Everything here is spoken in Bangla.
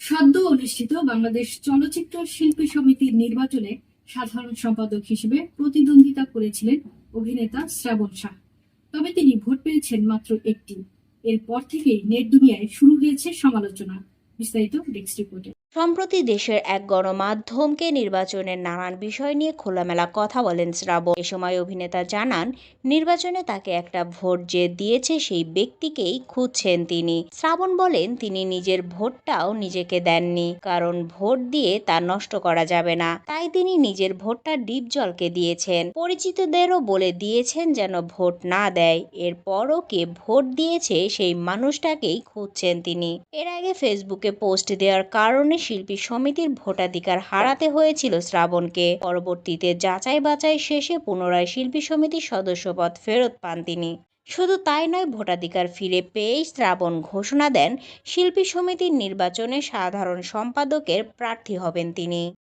সদ্য অনুষ্ঠিত বাংলাদেশ চলচ্চিত্র শিল্পী সমিতির নির্বাচনে সাধারণ সম্পাদক হিসেবে প্রতিদ্বন্দ্বিতা করেছিলেন অভিনেতা শ্রাবণ শাহ। তবে তিনি ভোট পেয়েছেন মাত্র একটি। এরপর থেকেই নেট দুনিয়ায় শুরু হয়েছে সমালোচনা। বিস্তারিত ডেস্ক রিপোর্টে। সম্প্রতি দেশের এক গণমাধ্যমকে নির্বাচনের নানান বিষয় নিয়ে খোলামেলা কথা বলেন শ্রাবণ। এ সময় অভিনেতা জানান, নির্বাচনে তাকে একটা ভোট যে দিয়েছে সেই ব্যক্তিকেই খুঁজছেন তিনি। শ্রাবণ বলেন, তিনি নিজের ভোটটাও নিজেকে দেননি, কারণ ভোট দিয়ে তা নষ্ট করা যাবে না। তাই তিনি নিজের ভোটটা ডিপজলকে দিয়েছেন। পরিচিতদেরও বলে দিয়েছেন যেন ভোট না দেয়। এরপরও কে ভোট দিয়েছে সেই মানুষটাকেই খুঁজছেন তিনি। এর আগে ফেসবুকে পোস্ট দেওয়ার কারণে শিল্পী সমিতির ভোটাধিকার হারাতে হয়েছিল শ্রাবণকে। পরবর্তীতে যাচাই বাছাই শেষে পুনরায় শিল্পী সমিতির সদস্যপদ ফেরত পান তিনি। শুধু তাই নয়, ভোটাধিকার ফিরে পেয়েই শ্রাবণ ঘোষণা দেন শিল্পী সমিতির নির্বাচনে সাধারণ সম্পাদকের প্রার্থী হবেন তিনি।